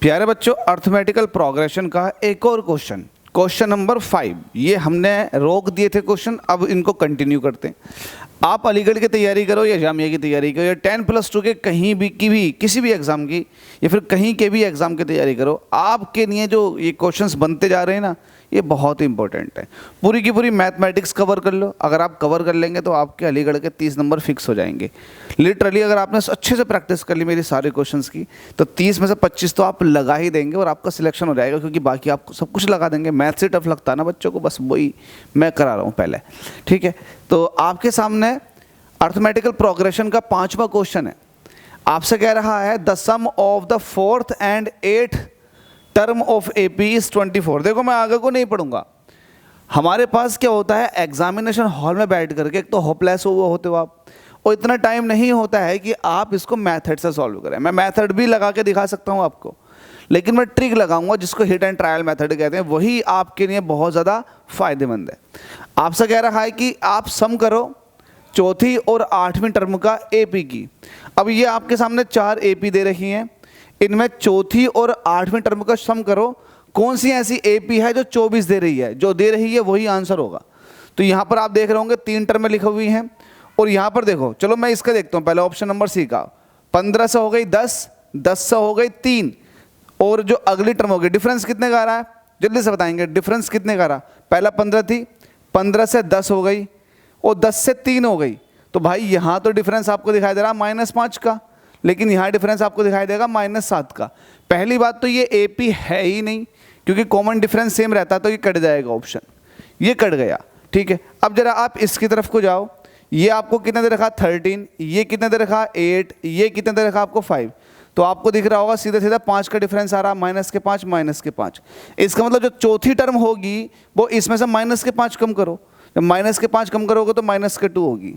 प्यारे बच्चों, arithmetical progression का एक और क्वेश्चन नंबर 5। ये हमने रोक दिए थे क्वेश्चन, अब इनको कंटिन्यू करते हैं। आप अलीगढ़ की तैयारी करो या जामिया की तैयारी करो या 10+2 के कहीं भी की भी किसी भी एग्ज़ाम की या फिर कहीं के भी एग्ज़ाम की तैयारी करो, आपके लिए जो ये क्वेश्चंस बनते जा रहे हैं ना, ये बहुत ही इंपॉर्टेंट है। पूरी की पूरी मैथमेटिक्स कवर कर लो। अगर आप कवर कर लेंगे तो आपके अलीगढ़ के 30 नंबर फिक्स हो जाएंगे। लिटरली अगर आपने अच्छे से प्रैक्टिस कर ली मेरी सारे क्वेश्चंस की, तो 30 में से 25 तो आप लगा ही देंगे और आपका सिलेक्शन हो जाएगा, क्योंकि बाकी आप सब कुछ लगा देंगे। मैथ से टफ लगता है ना बच्चों को, बस वही मैं करा रहा हूँ पहले। ठीक है, तो आपके सामने अर्थमेटिकल प्रोग्रेशन का 5वां क्वेश्चन है। आपसे कह रहा है the sum of the 4th and 8th term of AP is 24। देखो मैं आगे को नहीं पढ़ूंगा। हमारे पास क्या होता है, एग्जामिनेशन हॉल में बैठ करके एक तो होपलेस हुए होते हो आप, और इतना टाइम नहीं होता है कि आप इसको मेथड से सॉल्व करें। मैं मेथड भी लगा के दिखा सकता हूं आपको, लेकिन मैं ट्रिक लगाऊंगा जिसको हिट एंड ट्रायल मेथड कहते हैं, वही आपके लिए बहुत ज़्यादा फायदेमंद है। आपसे कह रहा है कि आप सम करो चौथी और 8वीं टर्म का एपी की। अब ये आपके सामने 4 एपी दे रही हैं, इनमें चौथी और 8वीं टर्म का सम करो। कौन सी ऐसी एपी है जो 24 दे रही है? जो दे रही है वही आंसर होगा। तो यहाँ पर आप देख रहे होंगे 3 टर्में लिखी हुई हैं, और यहाँ पर देखो, चलो मैं इसका देखता हूँ पहले, ऑप्शन नंबर सी का। 15 से हो गई 10, 10 से हो गई 3, और जो अगली टर्म होगी डिफरेंस कितने का आ रहा है, जल्दी से बताएंगे डिफरेंस कितने का रहा। पहला 15 थी, 15 से 10 हो गई और 10 से 3 हो गई। तो भाई यहाँ तो डिफरेंस आपको दिखाई दे रहा है -5 का, लेकिन यहाँ डिफरेंस आपको दिखाई देगा -7 का। पहली बात तो ये एपी है ही नहीं, क्योंकि कॉमन डिफरेंस सेम रहता तो ये कट जाएगा ऑप्शन, ये कट गया। ठीक है, अब जरा आप इसकी तरफ को जाओ। ये आपको कितने दे रखा 13, ये कितने दे रखा 8, ये कितने दे रखा आपको 5। तो आपको दिख रहा होगा सीधा सीधा 5 का डिफरेंस आ रहा, -5 -5। इसका मतलब जो चौथी टर्म होगी वो इसमें से -5 कम करो। जब -5 कम करोगे तो -2 होगी।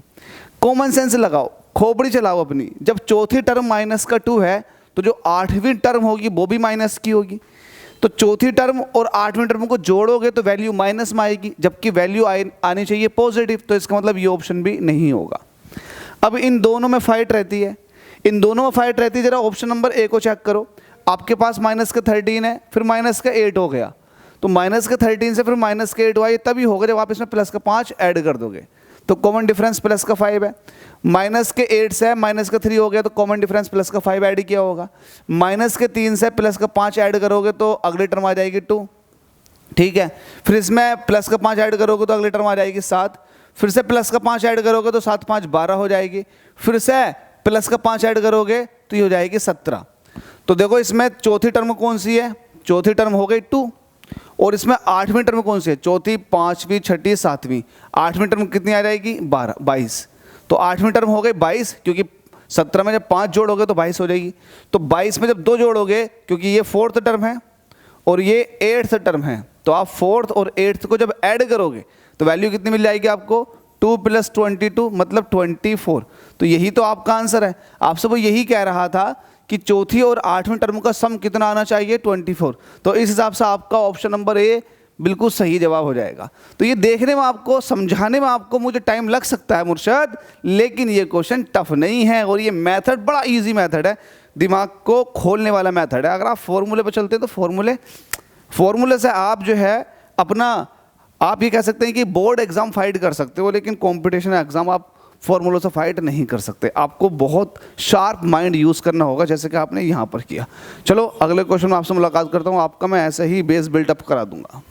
कॉमन सेंस लगाओ, खोपड़ी चलाओ अपनी। जब चौथी टर्म -2 है तो जो 8वीं टर्म होगी वो भी माइनस की होगी। तो चौथी टर्म और 8वीं टर्म को जोड़ोगे तो वैल्यू माइनस में आएगी, जबकि वैल्यू आनी चाहिए पॉजिटिव। तो इसका मतलब ये ऑप्शन भी नहीं होगा। अब इन दोनों में फाइट रहती है, जरा ऑप्शन नंबर ए को चेक करो। आपके पास -13 है, फिर -8 हो गया, तो -13 से फिर -8 हुआ। ये तभी होगा जब आप इसमें +5 ऐड कर दोगे, तो कॉमन डिफरेंस +5 है। -8 से -3 हो गया, तो कॉमन डिफरेंस +5 ऐड किया होगा। -3 से +5 ऐड करोगे तो अगली टर्म आ जाएगी 2। ठीक है, फिर इसमें +5 ऐड करोगे तो अगली टर्म आ जाएगी 7। फिर से +5 ऐड करोगे तो 7 5 12 हो जाएगी। फिर से +5 ऐड करोगे तो ये हो जाएगी 17। तो देखो इसमें चौथी टर्म कौन सी है, चौथी टर्म हो गई 2, और इसमें 8वीं टर्म कौन सी है, चौथी 5वीं 6ठी 7वीं। 8वीं टर्म कितनी आ जाएगी 22। तो 8वीं टर्म हो गई 22, क्योंकि 17 में जब 5 जोड़ोगे तो 22 हो जाएगी। तो 22 में जब 2 जोड़ोगे, क्योंकि ये 4th टर्म है और ये 8th टर्म है, तो आप 4th और 8th को जब ऐड करोगे तो वैल्यू कितनी मिल जाएगी आपको, 2 + 22 मतलब 24। तो यही तो आपका आंसर है। आपसे वो यही कह रहा था कि चौथी और 8वीं टर्म का सम कितना आना चाहिए, 24। तो इस हिसाब से आपका ऑप्शन नंबर ए बिल्कुल सही जवाब हो जाएगा। तो ये देखने में आपको, समझाने में आपको मुझे टाइम लग सकता है मुर्शद, लेकिन ये क्वेश्चन टफ नहीं है, और ये मेथड बड़ा इजी मेथड है, दिमाग को खोलने वाला मेथड है। अगर आप फॉर्मूले पर चलते हैं तो फॉर्मूले से आप जो है अपना, आप ये कह सकते हैं कि बोर्ड एग्जाम फाइट कर सकते हो, लेकिन कॉम्पिटिशन एग्जाम आप फॉर्मूलों से फाइट नहीं कर सकते। आपको बहुत शार्प माइंड यूज़ करना होगा, जैसे कि आपने यहाँ पर किया। चलो अगले क्वेश्चन में आपसे मुलाकात करता हूँ, आपका मैं ऐसे ही बेस बिल्टअप करा दूंगा।